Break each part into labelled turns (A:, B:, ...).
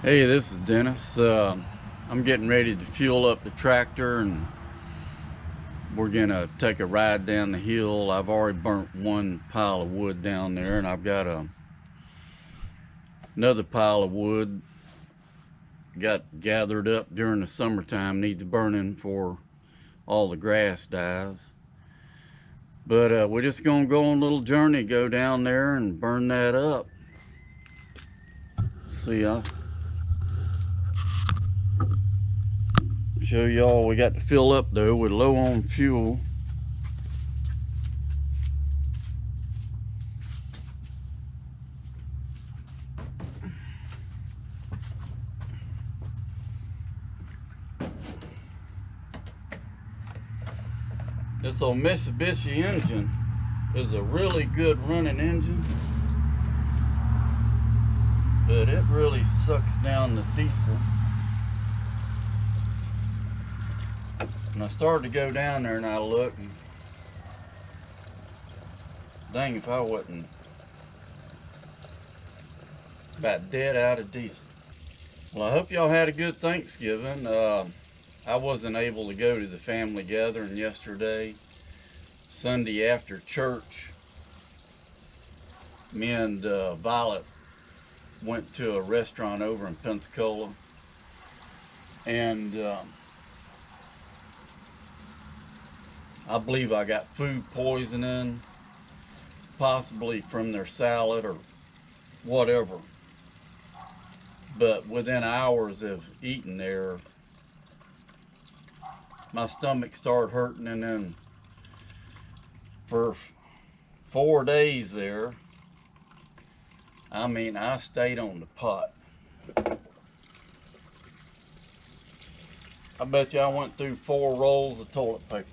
A: Hey, this is Dennis. I'm getting ready to fuel up the tractor and we're gonna take a ride down the hill. I've already burnt one pile of wood down there, and I've got another pile of wood got gathered up during the summertime, needs burning for all the grass dies. But we're just gonna go on a little journey, go down there and burn that up. See, I'll show y'all. We got to fill up though, we're low on fuel. This old Mitsubishi engine is a really good running engine, but it really sucks down the diesel. And I started to go down there and I looked, and dang if I wasn't about dead out of diesel. Well, I hope y'all had a good Thanksgiving. I wasn't able to go to the family gathering yesterday. Sunday after church, me and Violet went to a restaurant over in Pensacola, and I believe I got food poisoning, possibly from their salad or whatever. But within hours of eating there, my stomach started hurting, and then for 4 days there, I mean, I stayed on the pot. I bet you I went through 4 rolls of toilet paper.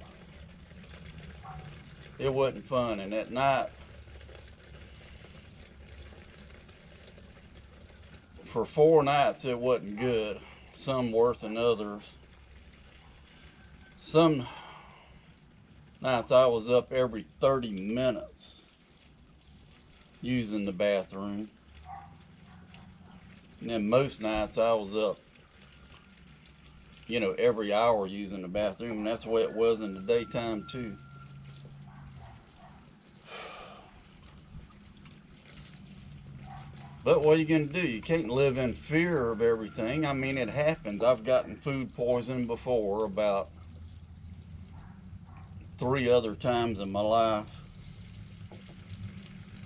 A: It wasn't fun, and at night, for 4 nights, it wasn't good. Some worse than others. Some nights I was up every 30 minutes using the bathroom. And then most nights I was up, every hour using the bathroom. And that's the way it was in the daytime too. But what are you going to do? You can't live in fear of everything. I mean, it happens. I've gotten food poisoning before, about 3 other times in my life.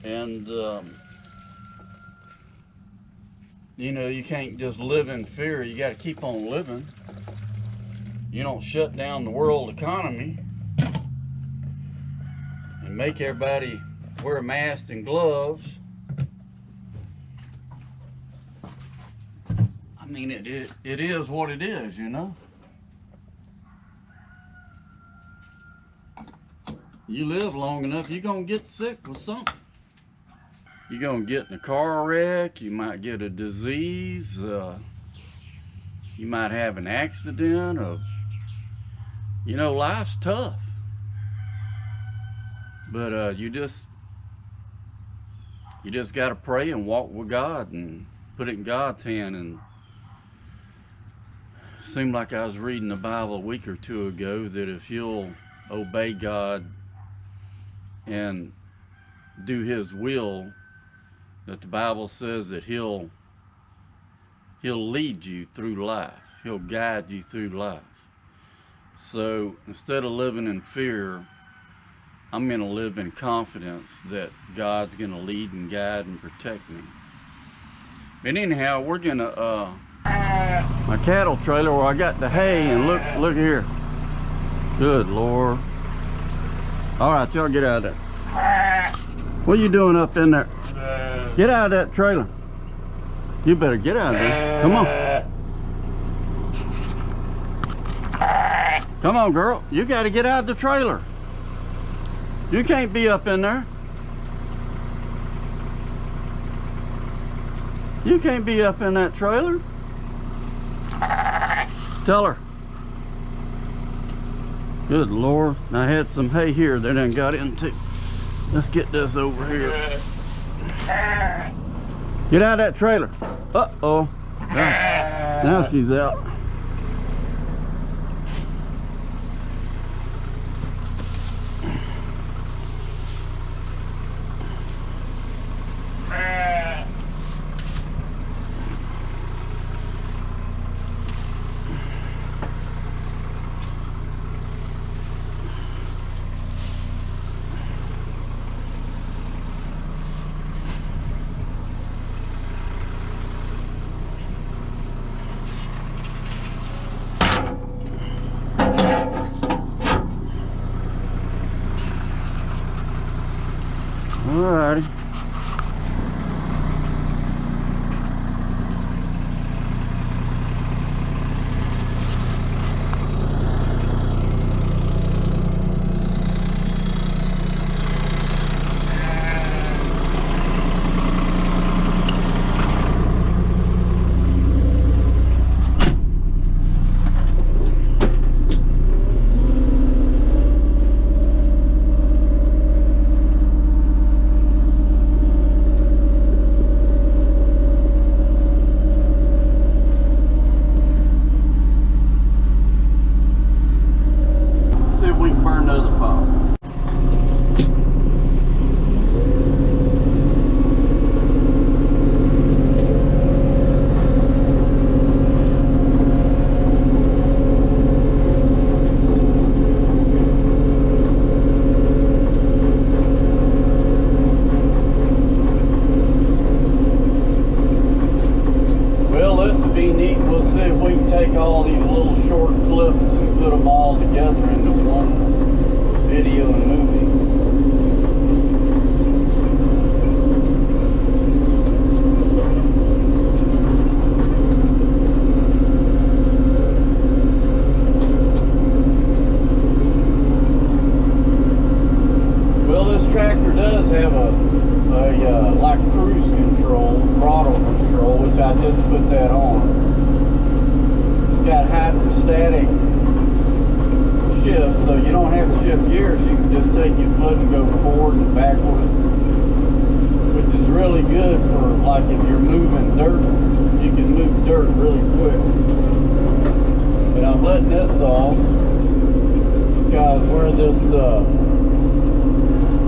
A: And, you can't just live in fear. You got to keep on living. You don't shut down the world economy and make everybody wear masks and gloves. I mean, it is what it is, You live long enough, you're gonna get sick with something. You're gonna get in a car wreck, you might get a disease, you might have an accident, or, life's tough. But you just gotta pray and walk with God and put it in God's hand. And it seemed like I was reading the Bible a week or 2 ago that if you'll obey God and do His will, that the Bible says that He'll lead you through life. He'll guide you through life. So instead of living in fear, I'm going to live in confidence that God's going to lead and guide and protect me. But anyhow, we're going to my cattle trailer where I got the hay, and look here. Good Lord. All right, y'all get out of there. What are you doing up in there? Get out of that trailer. You better get out of there. Come on. Come on, girl. You got to get out of the trailer. You can't be up in there. You can't be up in that trailer. Tell her. Good Lord. I had some hay here that I got into. Let's get this over here. Get out of that trailer. Uh-oh. Now she's out. Alrighty. Take all these little short clips and put them all together into one video and movie. Well, this tractor does have a like cruise control, throttle control, which I just put that on. Got hydrostatic shift, so you don't have to shift gears. You can just take your foot and go forward and backward, which is really good for like if you're moving dirt. You can move dirt really quick. But I'm letting this off because where this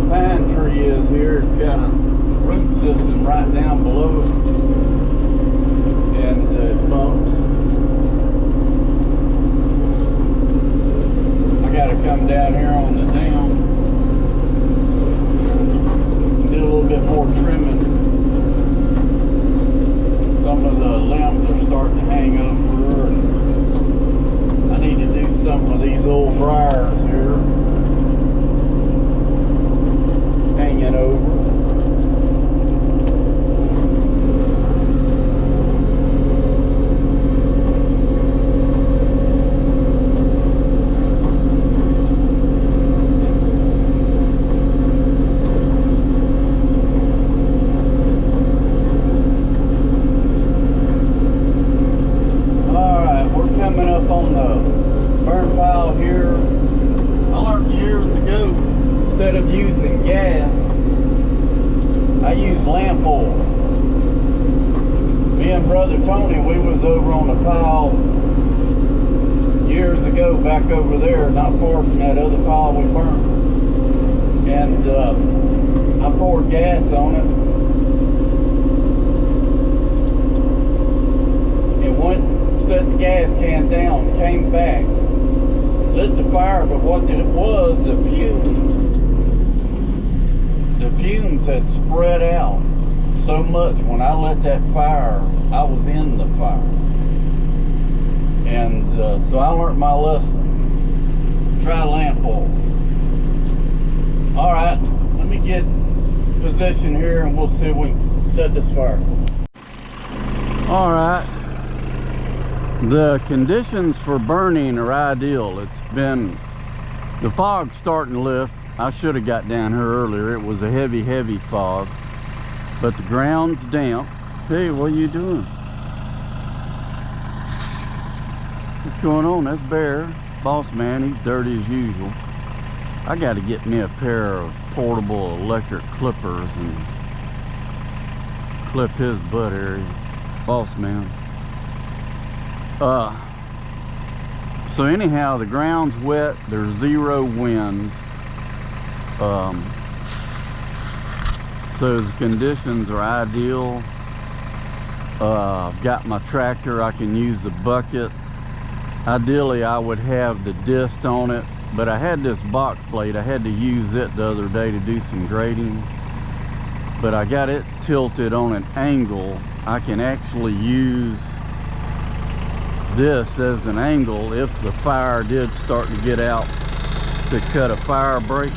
A: pine tree is here, it's got a root system right down below it, and it bumps. Got to come down here on the dam and do a little bit more trimming. Some of the limbs are starting to hang over, and I need to do some of these old briars here hanging over. Instead of using gas, I use lamp oil. Me and Brother Tony, we was over on a pile years ago back over there, not far from that other pile we burned. And I poured gas on it. And went, set the gas can down, came back, lit the fire, but what it was, the fumes had spread out so much. When I lit that fire, I was in the fire. And so I learned my lesson. Try lamp oil. Alright, let me get position here and we'll see if we can set this fire. Alright, the conditions for burning are ideal. It's been, the fog's starting to lift. I should have got down here earlier. It was a heavy fog, but the ground's damp. Hey, what are you doing? What's going on? That's Bear, boss man. He's dirty as usual. I got to get me a pair of portable electric clippers and clip his butt area. Boss man. So anyhow, the ground's wet, there's zero wind. So the conditions are ideal. I've got my tractor, I can use the bucket. Ideally I would have the disc on it, but I had this box plate. I had to use it the other day to do some grading, but I got it tilted on an angle. I can actually use this as an angle if the fire did start to get out, to cut a fire break.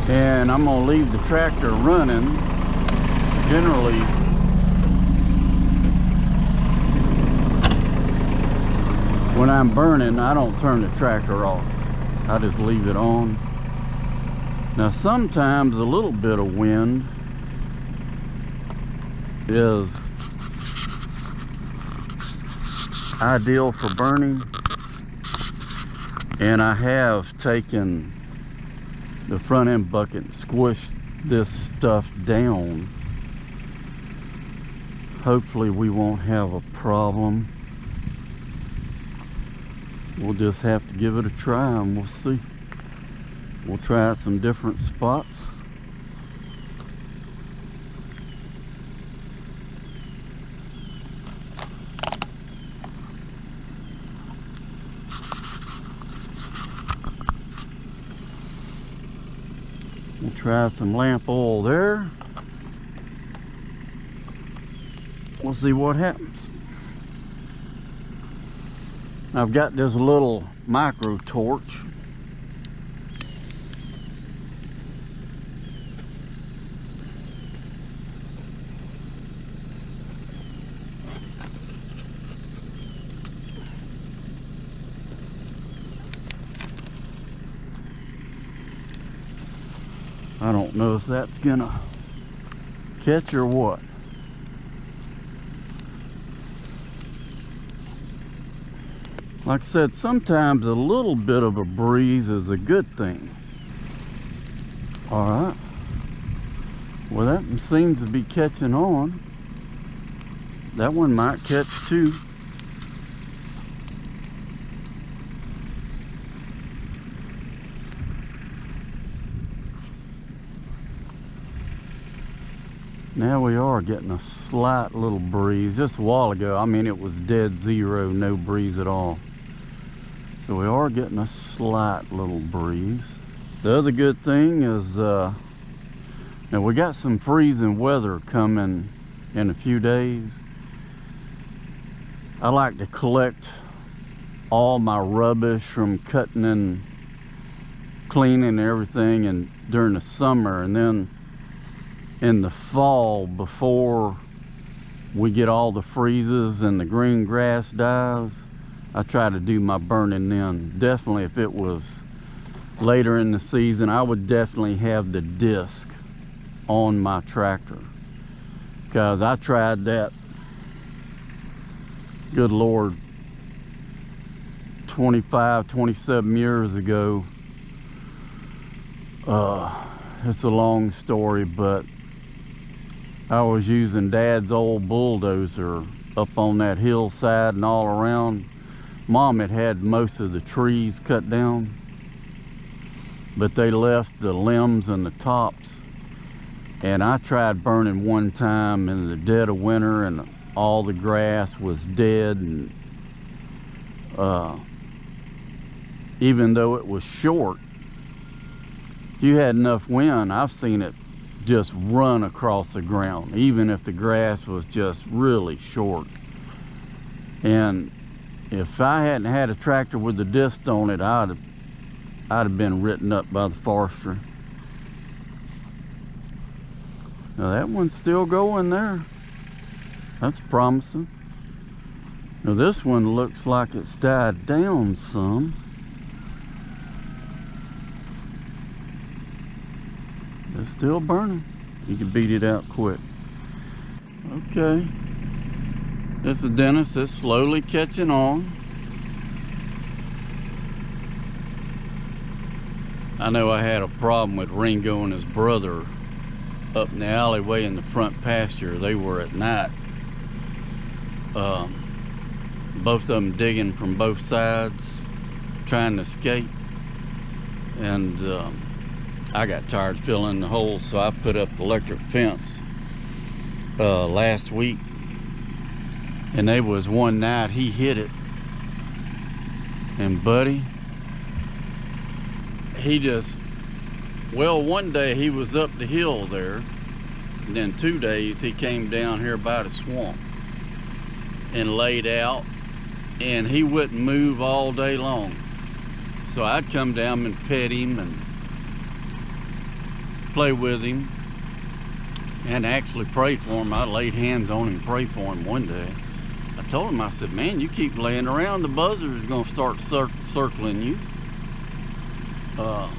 A: And I'm gonna leave the tractor running. Generally, when I'm burning, I don't turn the tractor off. I just leave it on. Now sometimes a little bit of wind is ideal for burning, and I have taken the front end bucket and squished this stuff down. Hopefully we won't have a problem. We'll just have to give it a try and we'll see. We'll try out some different spots. We'll try some lamp oil there. We'll see what happens. I've got this little micro torch. I don't know if that's gonna catch or what. Like I said, sometimes a little bit of a breeze is a good thing. All right. Well, that one seems to be catching on. That one might catch too. Now we are getting a slight little breeze. Just a while ago, I mean, it was dead zero, no breeze at all. So we are getting a slight little breeze. The other good thing is, now we got some freezing weather coming in a few days. I like to collect all my rubbish from cutting and cleaning and everything and during the summer, and then in the fall, before we get all the freezes and the green grass dies, I try to do my burning then. Definitely if it was later in the season, I would definitely have the disc on my tractor, because I tried that, good Lord, 25, 27 years ago. It's a long story, but I was using Dad's old bulldozer up on that hillside and all around. Mom had most of the trees cut down, but they left the limbs and the tops. And I tried burning one time in the dead of winter, and all the grass was dead. And even though it was short, if you had enough wind, I've seen it just run across the ground, even if the grass was just really short. And if I hadn't had a tractor with the disc on it, I'd have been written up by the forester. Now that one's still going there. That's promising. Now this one looks like it's died down some. It's still burning. You can beat it out quick. Okay. This is Dennis. It's slowly catching on. I know I had a problem with Ringo and his brother up in the alleyway in the front pasture. They were at night both of them digging from both sides, trying to escape. And I got tired of filling the holes, so I put up electric fence last week. And there was one night he hit it, and buddy, he just, well, one day he was up the hill there, and then 2 days he came down here by the swamp and laid out, and he wouldn't move all day long. So I'd come down and pet him and play with him and actually pray for him. I laid hands on him and prayed for him one day. I told him, I said, man, you keep laying around, the buzzard is going to start circling you. But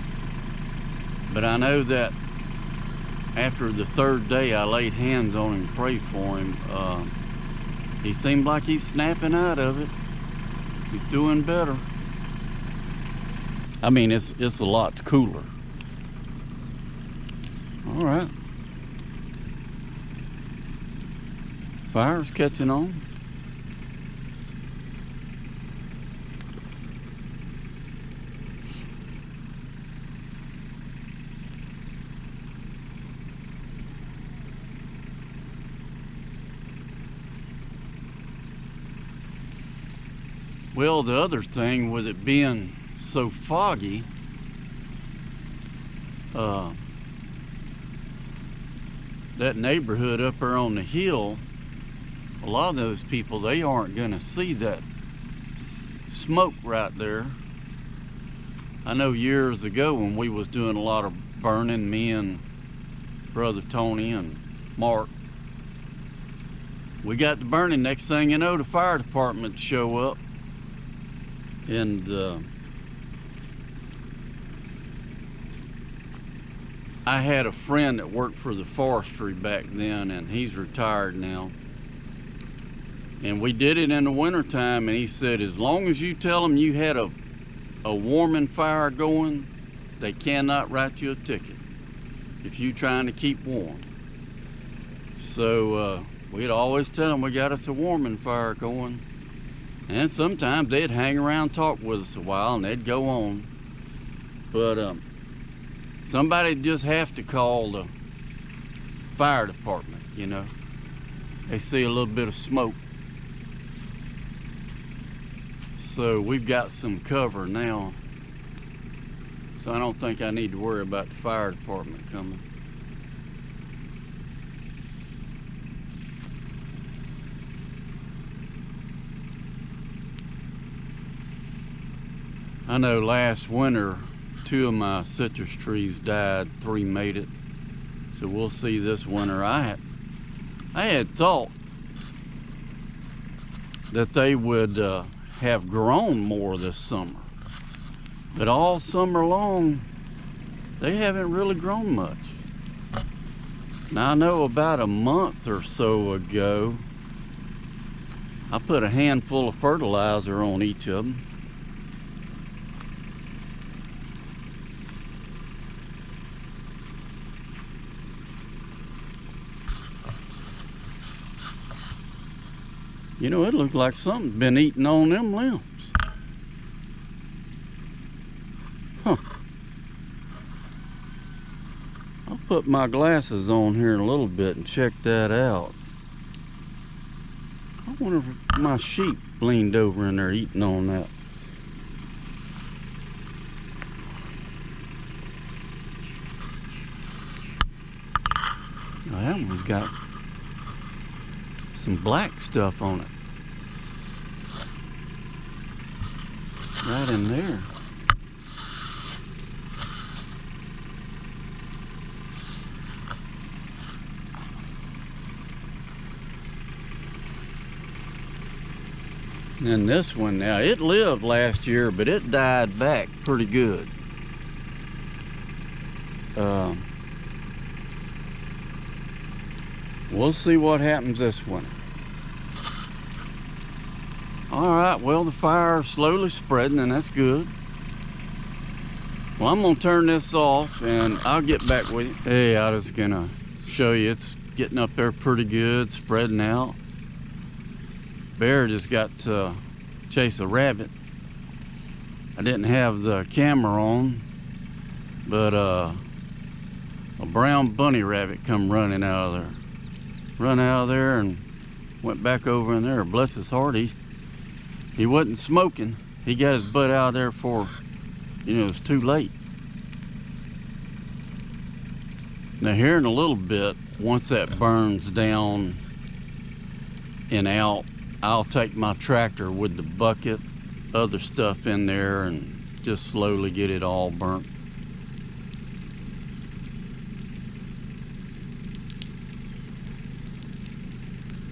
A: I know that after the 3rd day I laid hands on him and prayed for him, he seemed like he's snapping out of it. He's doing better. I mean, it's a lot cooler. All right. Fire's catching on. Well, the other thing with it being so foggy, that neighborhood up there on the hill, a lot of those people, they aren't going to see that smoke right there. I know years ago when we was doing a lot of burning, me and Brother Tony and Mark, we got to burning, next thing you know, the fire department show up. And I had a friend that worked for the forestry back then, and he's retired now. And we did it in the wintertime, and he said, as long as you tell them you had a warming fire going, they cannot write you a ticket if you're trying to keep warm. So we'd always tell them we got us a warming fire going. And sometimes they'd hang around, talk with us a while, and they'd go on. But somebody just have to call the fire department, you know. They see a little bit of smoke. So we've got some cover now. So I don't think I need to worry about the fire department coming. I know last winter 2 of my citrus trees died, 3 made it. So we'll see this winter. I had thought that they would have grown more this summer, but all summer long they haven't really grown much. Now I know about a month or so ago I put a handful of fertilizer on each of them. You know, it looked like something's been eating on them limbs. Huh. I'll put my glasses on here in a little bit and check that out. I wonder if my sheep leaned over in there eating on that. Now, that one's got some black stuff on it. Right in there. And then this one now, it lived last year, but it died back pretty good. We'll see what happens this winter. All right, well, the fire's slowly spreading, and that's good. Well, I'm gonna turn this off and I'll get back with you. Hey, I was gonna show you it's getting up there pretty good, spreading out. Bear just got to chase a rabbit. I didn't have the camera on, but a brown bunny rabbit come running out of there. Run out of there and went back over in there. Bless his heart, he wasn't smoking. He got his butt out of there before, it was too late. Now here in a little bit, once that burns down and out, I'll take my tractor with the bucket, other stuff in there, and just slowly get it all burnt.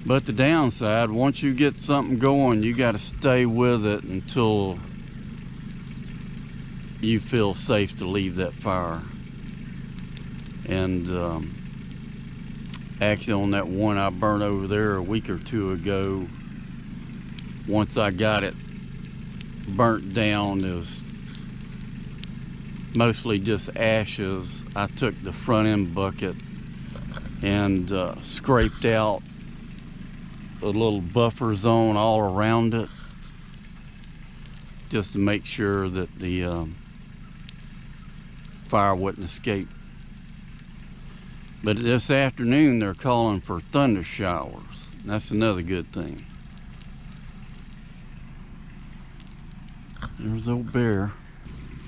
A: But the downside, once you get something going, you got to stay with it until you feel safe to leave that fire. And actually on that one I burned over there a week or two ago, once I got it burnt down, it was mostly just ashes. I took the front end bucket and scraped out a little buffer zone all around it, just to make sure that the fire wouldn't escape. But this afternoon they're calling for thunder showers. That's another good thing. There's old Bear.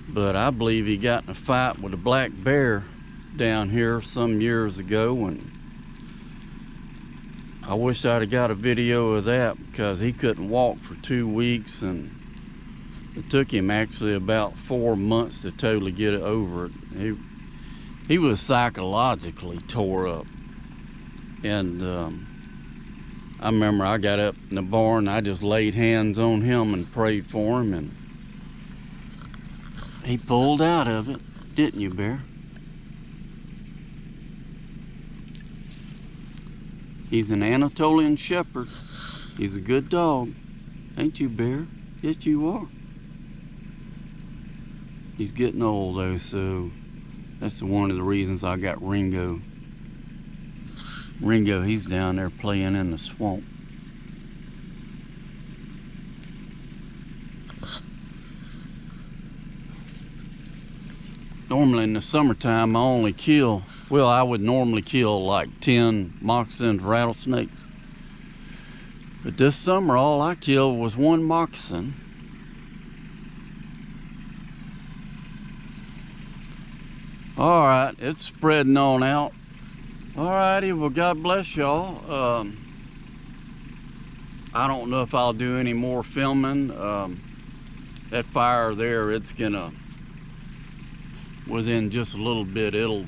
A: But I believe he got in a fight with a black bear down here some years ago, and I wish I'd have got a video of that, because he couldn't walk for 2 weeks, and it took him actually about 4 months to totally get it over it. He was psychologically tore up. And I remember I got up in the barn, I just laid hands on him and prayed for him, and he pulled out of it, didn't you, Bear? He's an Anatolian shepherd. He's a good dog. Ain't you, Bear? Yes, you are. He's getting old, though, so that's one of the reasons I got Ringo. Ringo, he's down there playing in the swamp. Normally in the summertime, I only kill, well, I would normally kill like 10 moccasins, rattlesnakes. But this summer, all I killed was 1 moccasin. All right, it's spreading on out. All righty, well, God bless y'all. I don't know if I'll do any more filming. That fire there, it's gonna, within just a little bit, it'll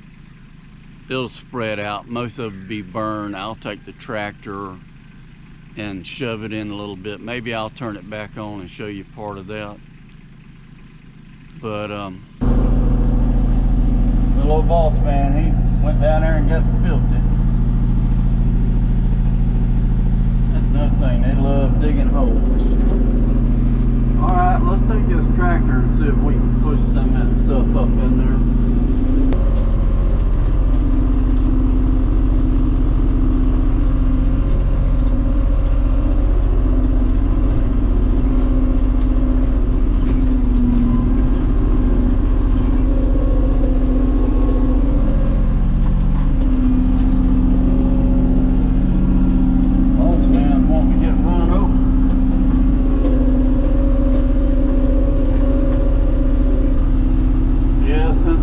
A: spread out. Most of it will be burned. I'll take the tractor and shove it in a little bit. Maybe I'll turn it back on and show you part of that. But the little boss man, he went down there and got filthy. That's another thing, they love digging holes. All right, let's take this tractor and see if we can push some of that stuff up in there.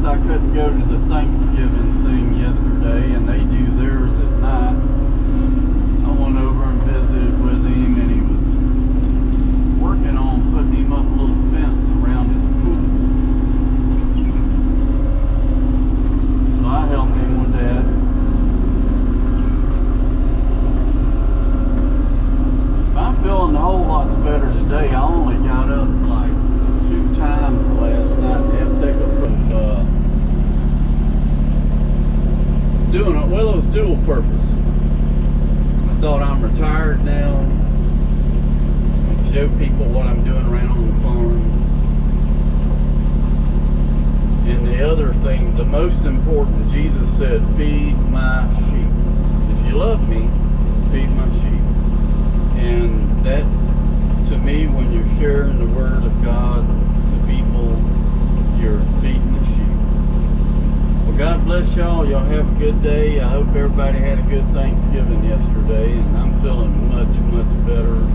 A: I couldn't go to the Thanksgiving thing yesterday, and they do theirs at night. I went over and visited with him, and he was working on putting him up a little fence around his pool. So I helped him with that. I'm feeling a whole lot better today. I only got up like 2 times last night to have to take a doing it. Well, it was dual purpose. I thought I'm retired now. I show people what I'm doing around on the farm. And the other thing, the most important, Jesus said, feed my sheep. If you love me, feed my sheep. And that sharing the word of God to people, you're feeding the sheep. Well, God bless y'all. Y'all have a good day. I hope everybody had a good Thanksgiving yesterday, and I'm feeling much, much better.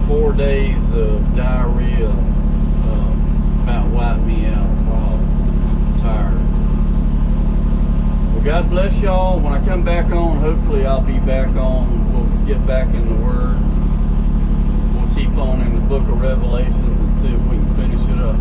A: 4 days of diarrhea about wiped me out. Wow, I'm tired. Well, God bless y'all. When I come back on, hopefully I'll be back on. We'll get back in the Word. We'll keep on in the book of Revelations and see if we can finish it up.